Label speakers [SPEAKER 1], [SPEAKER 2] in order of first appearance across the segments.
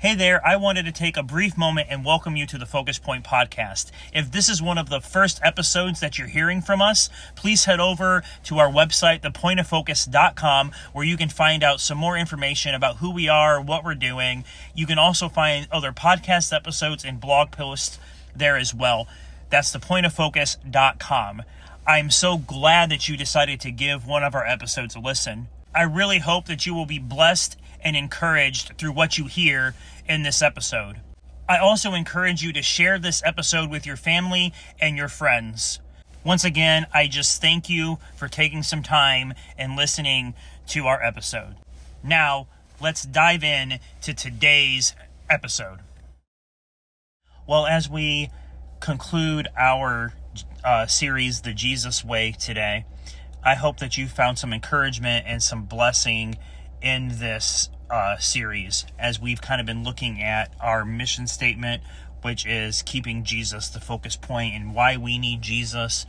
[SPEAKER 1] Hey there, I wanted to take a brief moment and welcome you to the Focus Point podcast. If this is one of the first episodes that you're hearing from us, please head over to our website, thepointoffocus.com, where you can find out some more information about who we are, what we're doing. You can also find other podcast episodes and blog posts there as well. That's thepointoffocus.com. I'm so glad that you decided to give one of our episodes a listen. I really hope that you will be blessed and encouraged through what you hear in this episode. I also encourage you to share this episode with your family and your friends. Once again, I just thank you for taking some time and listening to our episode. Now, let's dive in to today's episode. Well, as we conclude our series, The Jesus Way, today, I hope that you found some encouragement and some blessing in this series, as we've kind of been looking at our mission statement, which is keeping Jesus the focus point and why we need Jesus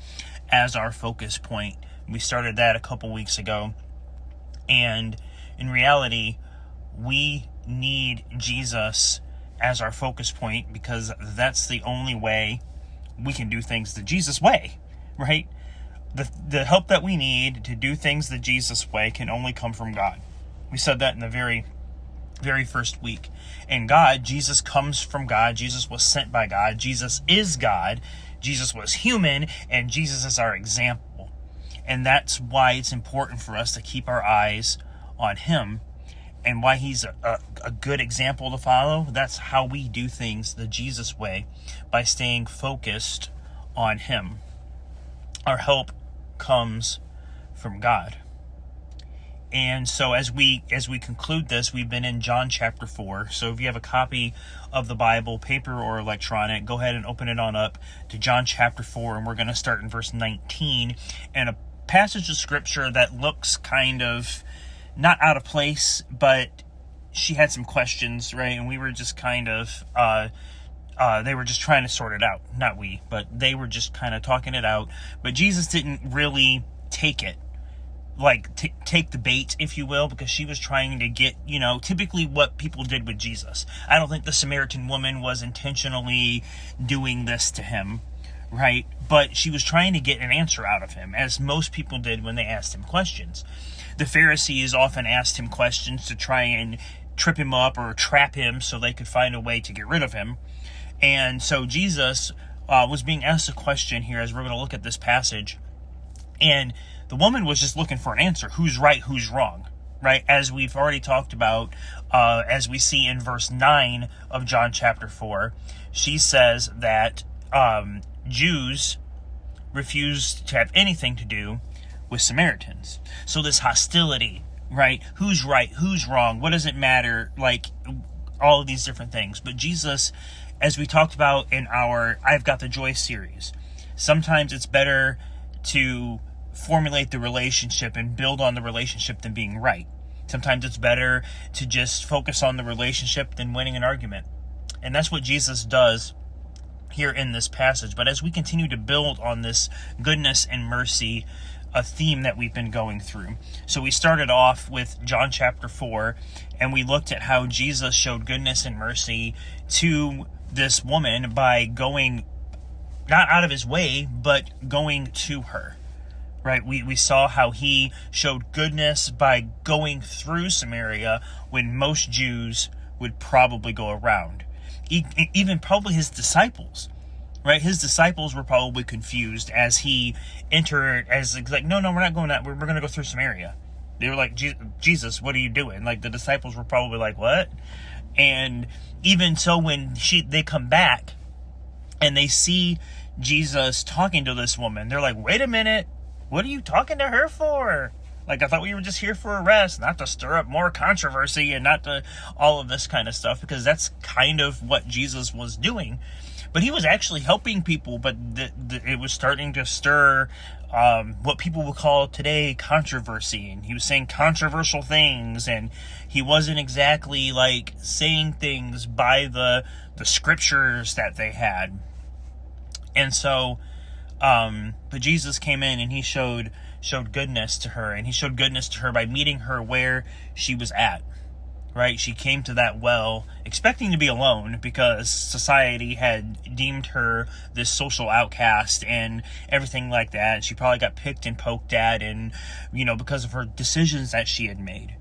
[SPEAKER 1] as our focus point. We started that a couple weeks ago, and in reality, we need Jesus as our focus point because that's the only way we can do things the Jesus way, right? The help that we need to do things the Jesus way can only come from God. We said that in the very first week. And Jesus comes from God. Jesus was sent by God. Jesus is God. Jesus was human, and Jesus is our example. And that's why it's important for us to keep our eyes on him and why he's a good example to follow. That's how we do things the Jesus way, by staying focused on him. Our help comes from God. And so as we conclude this, we've been in John chapter 4. So if you have a copy of the Bible, paper or electronic, go ahead and open it on up to John chapter 4, and we're going to start in verse 19, and a passage of scripture that looks kind of not out of place, but she had some questions, right? And we were just kind of they were just trying to sort it out. Not we, but they were just kind of talking it out. But Jesus didn't really take it, take the bait, if you will, because she was trying to get, typically what people did with Jesus. I don't think the Samaritan woman was intentionally doing this to him, right? But she was trying to get an answer out of him, as most people did when they asked him questions. The Pharisees often asked him questions to try and trip him up or trap him so they could find a way to get rid of him. And so Jesus was being asked a question here as we're going to look at this passage. And the woman was just looking for an answer. Who's right, who's wrong, right? As we've already talked about, as we see in verse 9 of John chapter 4, she says that Jews refused to have anything to do with Samaritans. So this hostility, right? Who's right, who's wrong? What does it matter? All of these different things. But Jesus, as we talked about in our I've Got the Joy series, sometimes it's better to formulate the relationship and build on the relationship than being right. Sometimes it's better to just focus on the relationship than winning an argument. And that's what Jesus does here in this passage. But as we continue to build on this goodness and mercy, a theme that we've been going through. So we started off with John chapter 4, and we looked at how Jesus showed goodness and mercy to this woman by going not out of his way, but going to her. Right, we saw how he showed goodness by going through Samaria when most Jews would probably go around. Even probably his disciples, right? His disciples were probably confused as he entered, as like, no, we're not going that. We're going to go through Samaria. They were like, Jesus, what are you doing? Like, the disciples were probably like, what? And even so, when they come back and they see Jesus talking to this woman, they're like, wait a minute. What are you talking to her for? I thought we were just here for a rest, not to stir up more controversy and not to all of this kind of stuff, because that's kind of what Jesus was doing. But he was actually helping people, but it was starting to stir what people would call today controversy. And he was saying controversial things, and he wasn't exactly saying things by the scriptures that they had. And so but Jesus came in and he showed goodness to her, and he showed goodness to her by meeting her where she was at, right? She came to that well expecting to be alone because society had deemed her this social outcast and everything like that. She probably got picked and poked at, and, because of her decisions that she had made.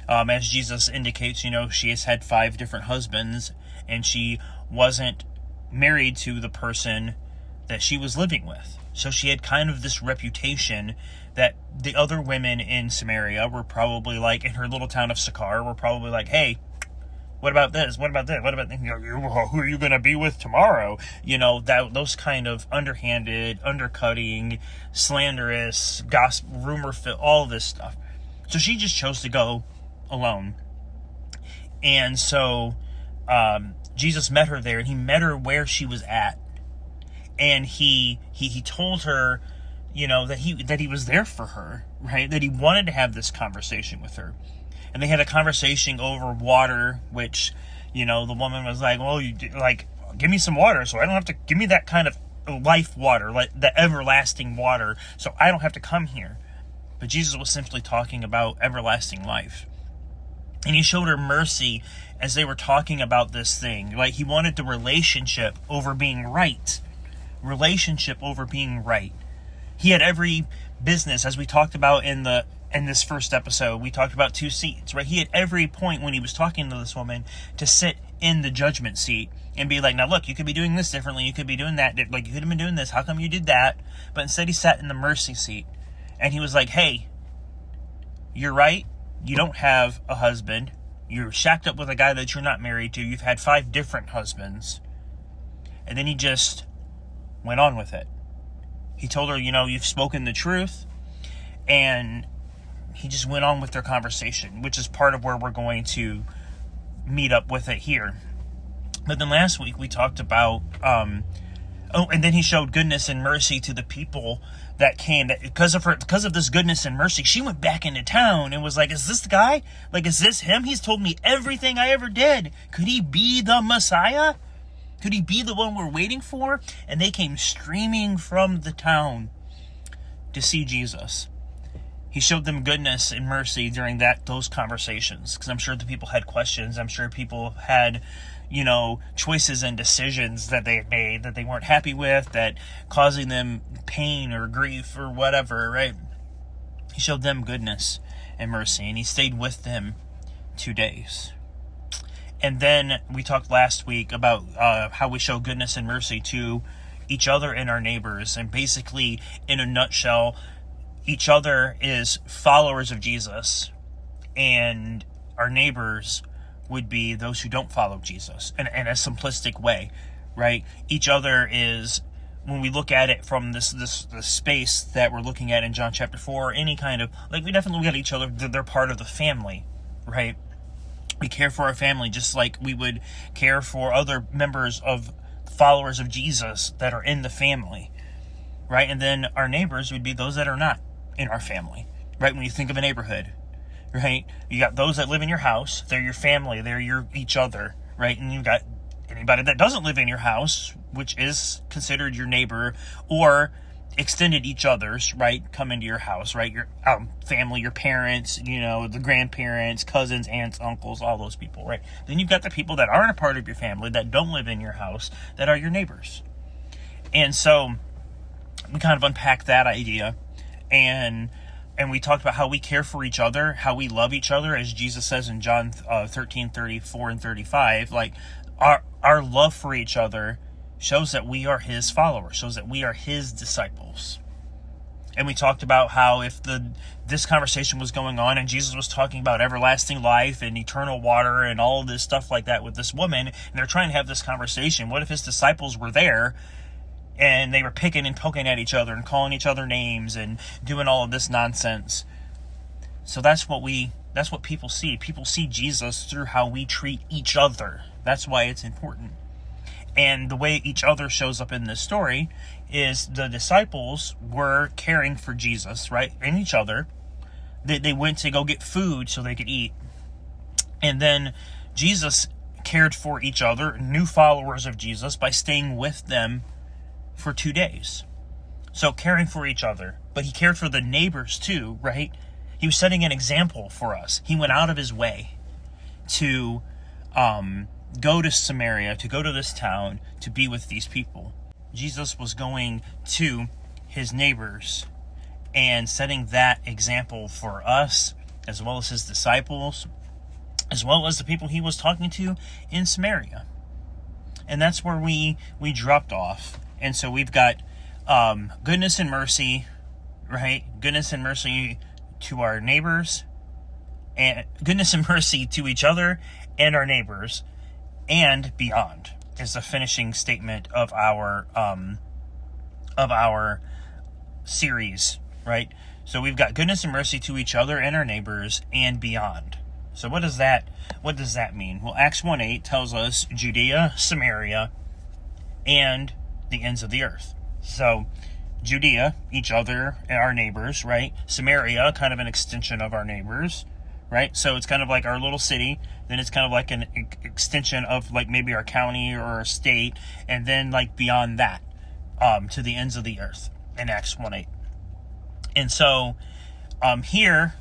[SPEAKER 1] As Jesus indicates, she has had 5 different husbands, and she wasn't married to the person that she was living with. So she had kind of this reputation that the other women in Samaria were probably like, in her little town of Sychar, were probably like, hey, what about this? What about that? What about, who are you going to be with tomorrow? Those kind of underhanded, undercutting, slanderous, gossip, rumor, all this stuff. So she just chose to go alone. And so Jesus met her there, and he met her where she was at. And he told her, that he was there for her, right? That he wanted to have this conversation with her. And they had a conversation over water, which, the woman was like, well, give me some water so I don't have to, give me that kind of life water, like the everlasting water, so I don't have to come here. But Jesus was simply talking about everlasting life. And he showed her mercy as they were talking about this thing. Like, he wanted the relationship over being right. Relationship over being right. He had every business, as we talked about in this first episode. We talked about 2 seats, right? He had every point when he was talking to this woman to sit in the judgment seat and be like, now look, you could be doing this differently, you could be doing that, like, you could have been doing this, how come you did that? But instead he sat in the mercy seat, and he was like, hey, you're right, you don't have a husband, you're shacked up with a guy that you're not married to, you've had 5 different husbands. And then he just went on with it. He told her, you've spoken the truth, and he just went on with their conversation, which is part of where we're going to meet up with it here. But then last week we talked about, and then he showed goodness and mercy to the people that came. That because of this goodness and mercy, she went back into town and was like, is this the guy? Like, is this him? He's told me everything I ever did. Could he be the Messiah? Could he be the one we're waiting for? And they came streaming from the town to see Jesus. He showed them goodness and mercy during those conversations, because I'm sure the people had questions. I'm sure people had, choices and decisions that they had made that they weren't happy with, that causing them pain or grief or whatever, right? He showed them goodness and mercy, and he stayed with them 2 days. And then we talked last week about how we show goodness and mercy to each other and our neighbors. And basically, in a nutshell, each other is followers of Jesus, and our neighbors would be those who don't follow Jesus in a simplistic way, right? Each other is, when we look at it from this space that we're looking at in John chapter 4, any kind of, like, we definitely look at each other, they're part of the family, right? We care for our family just like we would care for other members of followers of Jesus that are in the family, right? And then our neighbors would be those that are not in our family, right? When you think of a neighborhood, right? You got those that live in your house, they're your family, they're each other, right? And you've got anybody that doesn't live in your house, which is considered your neighbor, or extended each other's, right? Come into your house, right? Your family, your parents, the grandparents, cousins, aunts, uncles, all those people, right? Then you've got the people that aren't a part of your family, that don't live in your house, that are your neighbors. And so we kind of unpacked that idea, and we talked about how we care for each other, how we love each other, as Jesus says in John 13:34 and 35, like our love for each other shows that we are his followers, shows that we are his disciples. And we talked about how if this conversation was going on and Jesus was talking about everlasting life and eternal water and all of this stuff like that with this woman, and they're trying to have this conversation, what if his disciples were there and they were picking and poking at each other and calling each other names and doing all of this nonsense? So that's what people see. People see Jesus through how we treat each other. That's why it's important. And the way each other shows up in this story is the disciples were caring for Jesus, right? And each other. They went to go get food so they could eat. And then Jesus cared for each other, new followers of Jesus, by staying with them for 2 days. So caring for each other. But he cared for the neighbors too, right? He was setting an example for us. He went out of his way. to go to Samaria, to go to this town, to be with these people. Jesus was going to his neighbors and setting that example for us, as well as his disciples, as well as the people he was talking to in Samaria. And that's where we dropped off. And so we've got goodness and mercy, right? Goodness and mercy to our neighbors, and goodness and mercy to each other and our neighbors, and beyond is the finishing statement of our series, right? So we've got goodness and mercy to each other and our neighbors and beyond. So what does that mean? Well, Acts 1:8 tells us Judea, Samaria, and the ends of the earth. So Judea, each other and our neighbors, right? Samaria, kind of an extension of our neighbors, right? So it's kind of like our little city, then it's kind of like an extension of like maybe our county or our state, and then like beyond that, to the ends of the earth in Acts 1:8. And so here,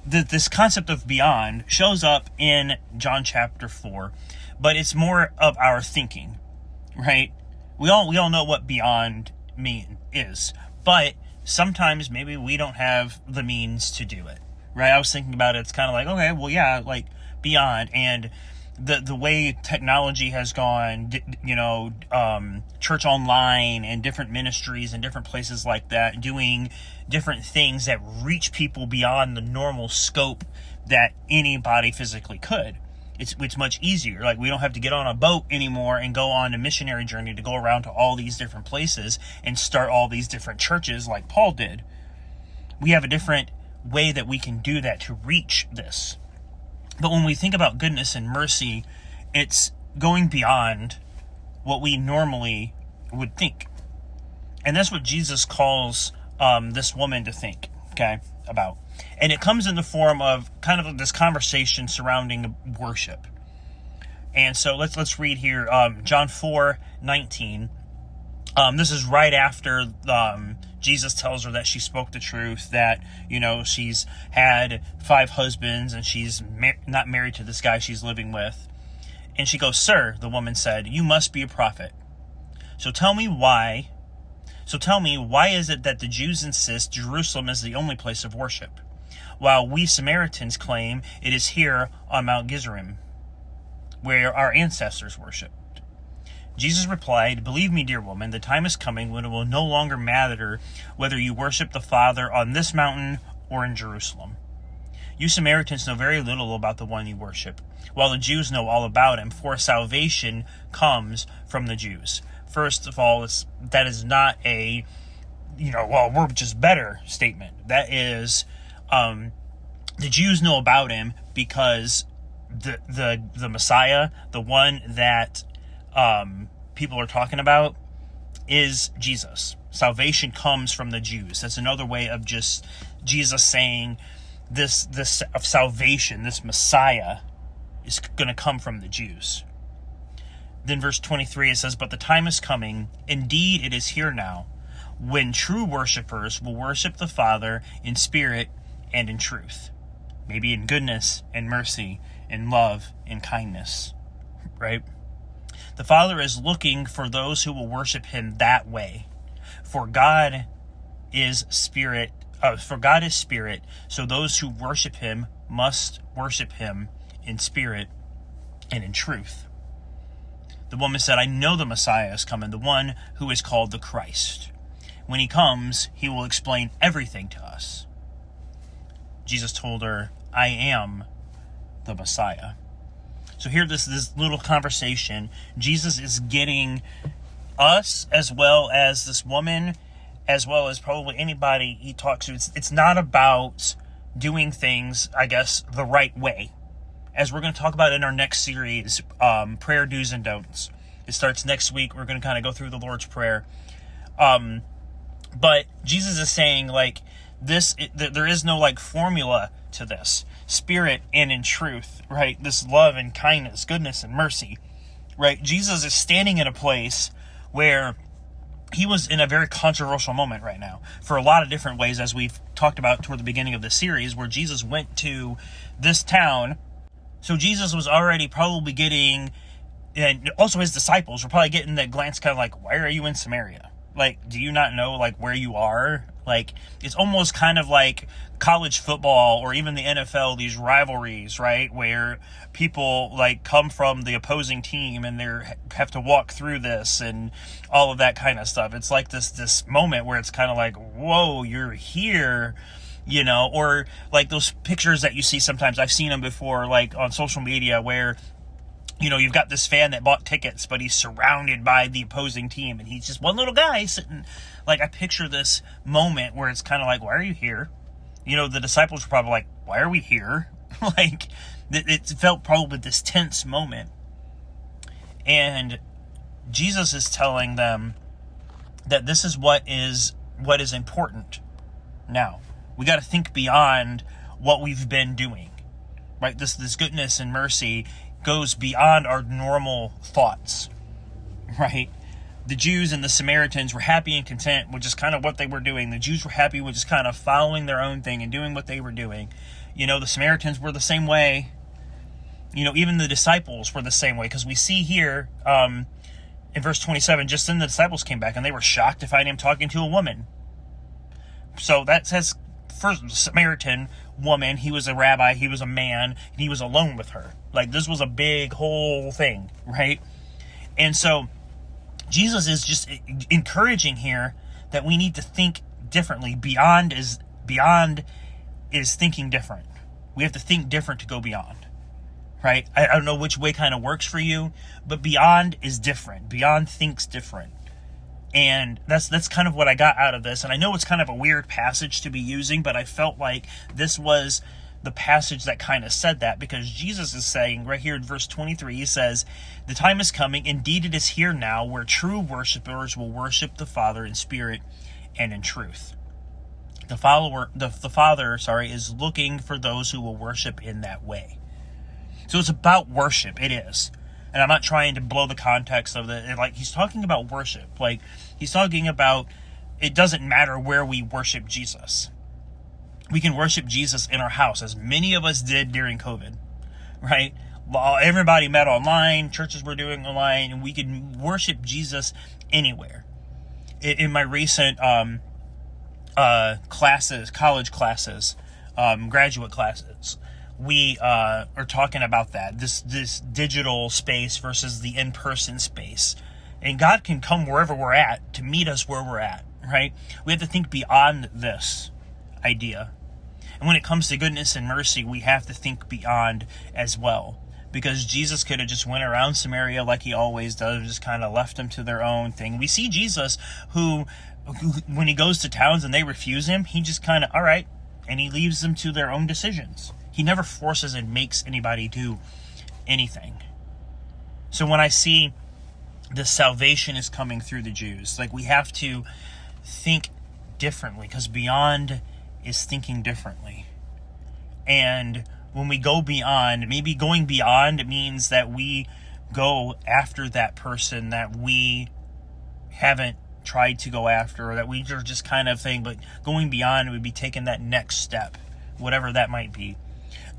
[SPEAKER 1] this concept of beyond shows up in John chapter 4, but it's more of our thinking, right? We all know what beyond is, but sometimes maybe we don't have the means to do it, right? I was thinking about it. It's kind of like, okay, well, yeah, like beyond, and the way technology has gone, church online and different ministries and different places like that, doing different things that reach people beyond the normal scope that anybody physically could. It's much easier. Like, we don't have to get on a boat anymore and go on a missionary journey to go around to all these different places and start all these different churches like Paul did. We have a different way that we can do that to reach this. But when we think about goodness and mercy, it's going beyond what we normally would think. And that's what Jesus calls this woman to think, about. And it comes in the form of kind of this conversation surrounding worship. And so let's read here, John 4:19. This is right after Jesus tells her that she spoke the truth, that, she's had 5 husbands and she's not married to this guy she's living with. And she goes, "Sir," the woman said, "you must be a prophet. So tell me, why is it that the Jews insist Jerusalem is the only place of worship, while we Samaritans claim it is here on Mount Gerizim, where our ancestors worshipped?" Jesus replied, "Believe me, dear woman, the time is coming when it will no longer matter whether you worship the Father on this mountain or in Jerusalem. You Samaritans know very little about the one you worship, while the Jews know all about him, for salvation comes from the Jews." First of all, that is not a, we're just better statement. That is, the Jews know about him because the Messiah, the one that people are talking about, is Jesus. Salvation comes from the Jews. That's another way of just Jesus saying this of salvation, this Messiah, is going to come from the Jews. Then verse 23, it says, "But the time is coming, indeed it is here now, when true worshipers will worship the Father in spirit and in truth." Maybe in goodness and mercy and love and kindness, right? The Father is looking for those who will worship him that way. For God is spirit, so those who worship him must worship him in spirit and in truth. The woman said, "I know the Messiah is coming, the one who is called the Christ. When he comes, he will explain everything to us." Jesus told her, "I am the Messiah." So here, this little conversation, Jesus is getting us, as well as this woman, as well as probably anybody he talks to. It's not about doing things, I guess, the right way. As we're going to talk about in our next series, prayer do's and don'ts. It starts next week. We're going to kind of go through the Lord's Prayer. But Jesus is saying, like, there is no like formula to this. Spirit and in truth, right? This love and kindness, goodness and mercy, right? Jesus is standing in a place where he was in a very controversial moment right now for a lot of different ways, as we've talked about toward the beginning of the series, where Jesus went to this town So Jesus was already probably getting, and also his disciples were probably getting that glance, kind of like, why are you in Samaria? Like, do you not know, like, where you are? Like, it's almost kind of like college football or even the NFL, these rivalries, right? Where people, like, come from the opposing team and they have to walk through this and all of that kind of stuff. It's like this moment where it's kind of like, whoa, you're here, you know? Or, like, those pictures that you see sometimes, I've seen them before, like, on social media where, you know, you've got this fan that bought tickets, but he's surrounded by the opposing team, and he's just one little guy sitting. Like, I picture this moment where it's kind of like, why are you here? You know, the disciples were probably like, why are we here? Like, it felt probably this tense moment. And Jesus is telling them that this is what is important now. We got to think beyond what we've been doing, right? This goodness and mercy goes beyond our normal thoughts, right? The Jews and the Samaritans were happy and content with just kind of what they were doing. The Jews were happy with just kind of following their own thing and doing what they were doing. You know, the Samaritans were the same way. You know, even the disciples were the same way, because we see here in verse 27, just then the disciples came back and they were shocked to find him talking to a woman. So that says, first, Samaritan woman, he was a rabbi, he was a man, and he was alone with her. Like, this was a big whole thing, right? And so Jesus is just encouraging here that we need to think differently. Beyond is thinking different. We have to think different to go beyond, right? I don't know which way kind of works for you, but beyond is different. Beyond thinks different. And that's kind of what I got out of this. And I know it's kind of a weird passage to be using, but I felt like this was the passage that kind of said that, because Jesus is saying right here in verse 23, he says, the time is coming, indeed it is here now, where true worshipers will worship the Father in spirit and in truth. The Father is looking for those who will worship in that way. So it's about worship. It is. And I'm not trying to blow the context of it. Like, he's talking about worship. Like, he's talking about it doesn't matter where we worship Jesus. We can worship Jesus in our house, as many of us did during COVID, right? Everybody met online, churches were doing online, and we can worship Jesus anywhere. In my recent classes, college classes, graduate classes, we are talking about that, this digital space versus the in-person space. And God can come wherever we're at to meet us where we're at, right? We have to think beyond this idea. And when it comes to goodness and mercy, we have to think beyond as well. Because Jesus could have just went around Samaria like he always does, and just kind of left them to their own thing. We see Jesus who, when he goes to towns and they refuse him, he just kind of, all right, and he leaves them to their own decisions. He never forces and makes anybody do anything. So when I see the salvation is coming through the Jews, like, we have to think differently, because beyond is thinking differently. And when we go beyond, maybe going beyond means that we go after that person that we haven't tried to go after, or that we are just kind of thing, but going beyond would be taking that next step, whatever that might be.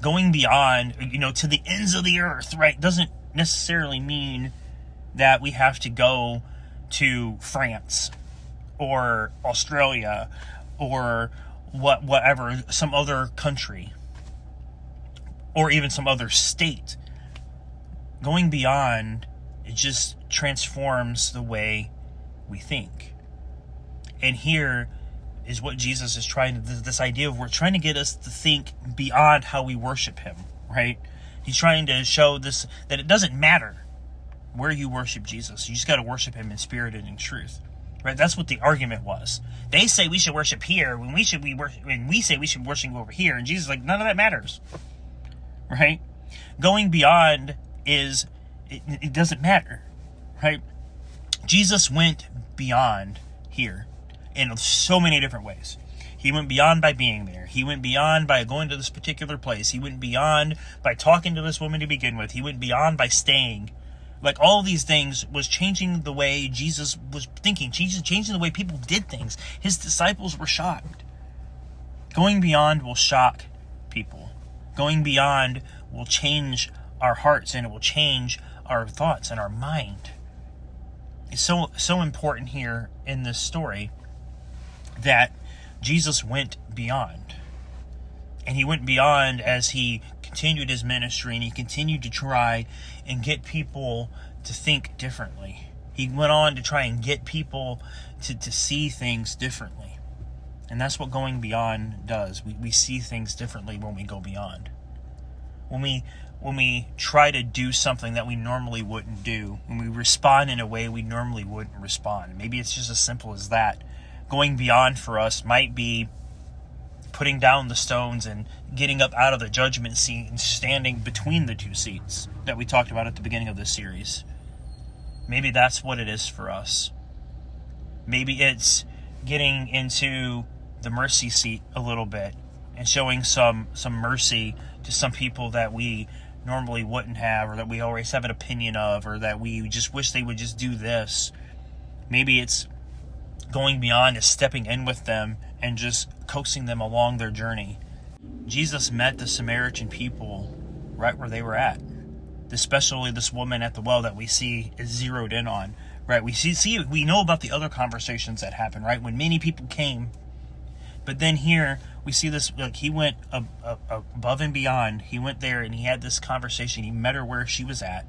[SPEAKER 1] Going beyond, to the ends of the earth, right, doesn't necessarily mean that we have to go to France or Australia or whatever, some other country, or even some other state. Going beyond, it just transforms the way we think. And here is what Jesus is trying to, this idea of, we're trying to get us to think beyond how we worship him, right? He's trying to show this, that it doesn't matter where you worship Jesus. You just got to worship him in spirit and in truth. Right, that's what the argument was. They say we should worship here when we say we should worship over here, and Jesus is like, none of that matters. Right? Going beyond is it doesn't matter. Right? Jesus went beyond here in so many different ways. He went beyond by being there. He went beyond by going to this particular place. He went beyond by talking to this woman to begin with. He went beyond by staying. Like, all these things was changing the way Jesus was thinking, changing the way people did things. His disciples were shocked. Going beyond will shock people. Going beyond will change our hearts, and it will change our thoughts and our mind. It's so important here in this story that Jesus went beyond. And he went beyond as he continued his ministry, and he continued to try and get people to think differently. He went on to try and get people to see things differently. And that's what going beyond does. We see things differently when we go beyond. When we try to do something that we normally wouldn't do, when we respond in a way we normally wouldn't respond. Maybe it's just as simple as that. Going beyond for us might be putting down the stones and getting up out of the judgment seat and standing between the two seats that we talked about at the beginning of this series. Maybe that's what it is for us. Maybe it's getting into the mercy seat a little bit and showing some mercy to some people that we normally wouldn't have, or that we always have an opinion of, or that we just wish they would just do this. Maybe it's going beyond is stepping in with them and just coaxing them along their journey. Jesus met the Samaritan people right where they were at. Especially this woman at the well that we see is zeroed in on, right? We know about the other conversations that happened, right? When many people came, but then here we see this, like, he went above and beyond. He went there and he had this conversation. He met her where she was at,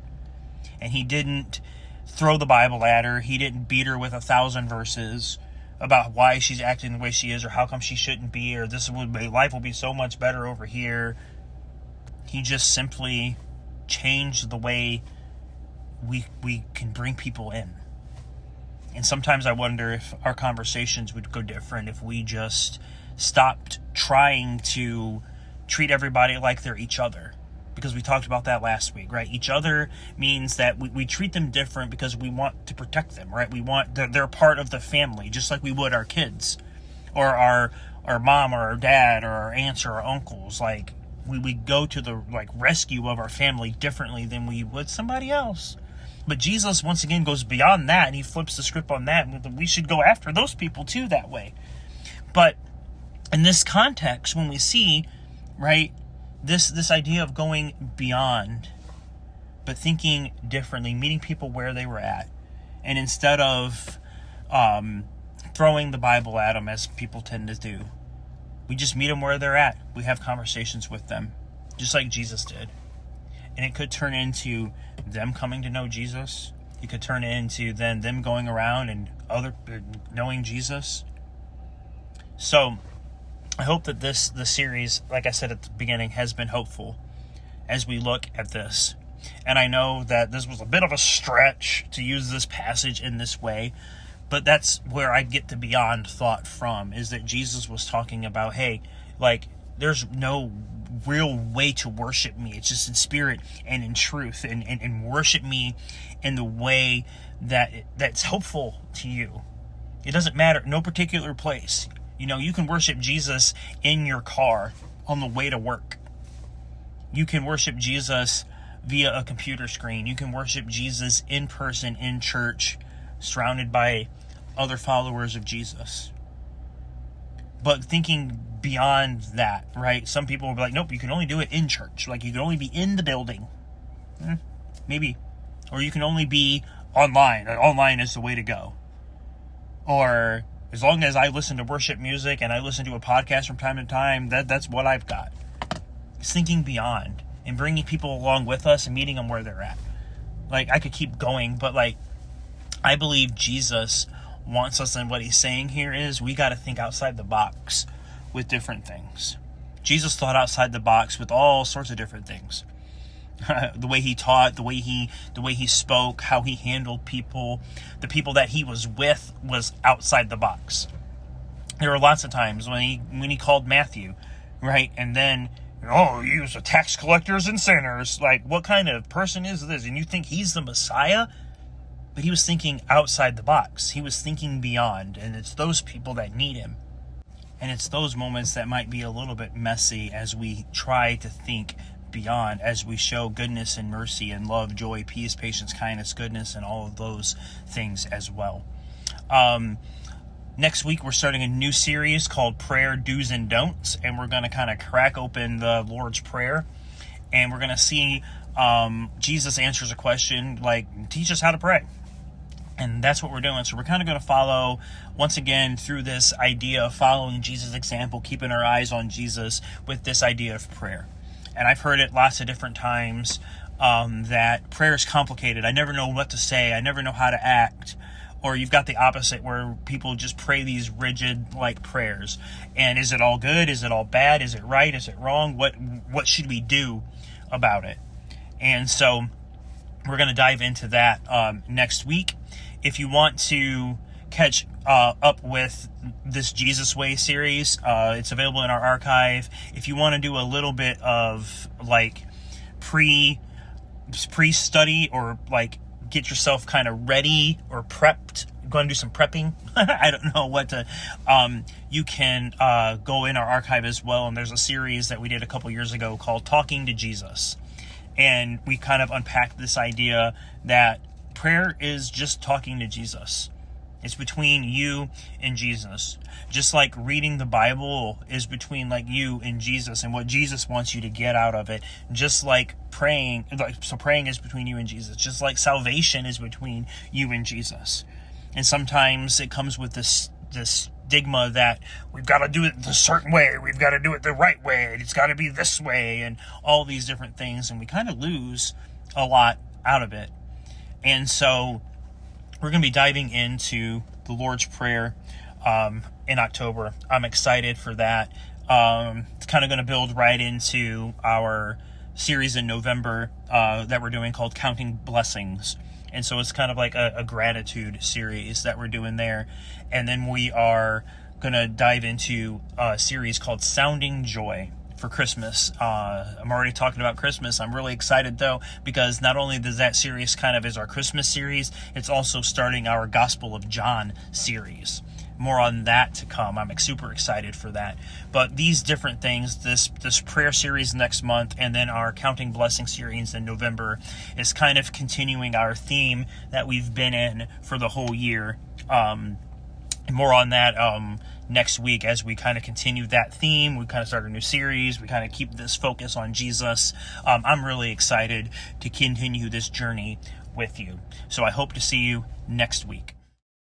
[SPEAKER 1] and he didn't throw the Bible at her. He didn't beat her with 1,000 verses about why she's acting the way she is, or how come she shouldn't be, or life will be so much better over here. He just simply changed the way we can bring people in. And sometimes I wonder if our conversations would go different if we just stopped trying to treat everybody like they're each other. Because we talked about that last week, right? Each other means that we treat them different because we want to protect them, right? We want, they're part of the family, just like we would our kids, or our mom, or our dad, or our aunts, or our uncles. Like, we go to the rescue of our family differently than we would somebody else. But Jesus, once again, goes beyond that, and he flips the script on that. We should go after those people too that way. But in this context, when we see, right, this idea of going beyond, but thinking differently, meeting people where they were at, and instead of throwing the Bible at them as people tend to do, we just meet them where they're at. We have conversations with them, just like Jesus did. And it could turn into them coming to know Jesus. It could turn into then them going around and knowing Jesus. So I hope that the series, like I said at the beginning, has been hopeful as we look at this. And I know that this was a bit of a stretch to use this passage in this way, but that's where I get the beyond thought from, is that Jesus was talking about, hey, there's no real way to worship me. It's just in spirit and in truth, and worship me in the way that's helpful to you. It doesn't matter, no particular place. You can worship Jesus in your car on the way to work. You can worship Jesus via a computer screen. You can worship Jesus in person, in church, surrounded by other followers of Jesus. But thinking beyond that, right? Some people will be like, nope, you can only do it in church. You can only be in the building. Maybe. Or you can only be online. Online is the way to go. Or as long as I listen to worship music and I listen to a podcast from time to time, that's what I've got. It's thinking beyond and bringing people along with us and meeting them where they're at. I could keep going, but I believe Jesus wants us, and what he's saying here is we got to think outside the box with different things. Jesus thought outside the box with all sorts of different things. The way he taught, the way he spoke, how he handled people, the people that he was with was outside the box. There were lots of times when he called Matthew, right? And then, he was a tax collectors and sinners. What kind of person is this? And you think he's the Messiah? But he was thinking outside the box. He was thinking beyond, and it's those people that need him. And it's those moments that might be a little bit messy as we try to think beyond, as we show goodness and mercy and love, joy, peace, patience, kindness, goodness, and all of those things as well. Next week, we're starting a new series called Prayer Do's and Don'ts, and we're going to kind of crack open the Lord's Prayer and we're going to see Jesus answers a question like, teach us how to pray. And that's what we're doing. So we're kind of going to follow, once again, through this idea of following Jesus' example, keeping our eyes on Jesus with this idea of prayer. And I've heard it lots of different times that prayer is complicated. I never know what to say. I never know how to act. Or you've got the opposite where people just pray these rigid like prayers. And is it all good? Is it all bad? Is it right? Is it wrong? What should we do about it? And so we're going to dive into that next week. If you want to catch up with this Jesus Way series, it's available in our archive. If you want to do a little bit of like pre-study or like get yourself kind of ready or prepped, going to do some prepping. I don't know what to, you can go in our archive as well. And there's a series that we did a couple years ago called Talking to Jesus. And we kind of unpacked this idea that prayer is just talking to Jesus. It's between you and Jesus. Just like reading the Bible is between like you and Jesus and what Jesus wants you to get out of it. Just like praying, so praying is between you and Jesus. Just like salvation is between you and Jesus. And sometimes it comes with this stigma that we've got to do it the certain way. We've got to do it the right way. It's got to be this way and all these different things. And we kind of lose a lot out of it. And so we're going to be diving into the Lord's Prayer in October. I'm excited for that. It's kind of going to build right into our series in November that we're doing called Counting Blessings. And so it's kind of like a gratitude series that we're doing there. And then we are going to dive into a series called Sounding Joy for Christmas. I'm already talking about Christmas. I'm really excited though, because not only does that series kind of is our Christmas series, it's also starting our Gospel of John series. More on that to come. I'm super excited for that. But these different things, this prayer series next month, and then our Counting Blessing series in November is kind of continuing our theme that we've been in for the whole year. More on that next week as we kind of continue that theme. We kind of start a new series. We kind of keep this focus on Jesus. I'm really excited to continue this journey with you. So I hope to see you next week.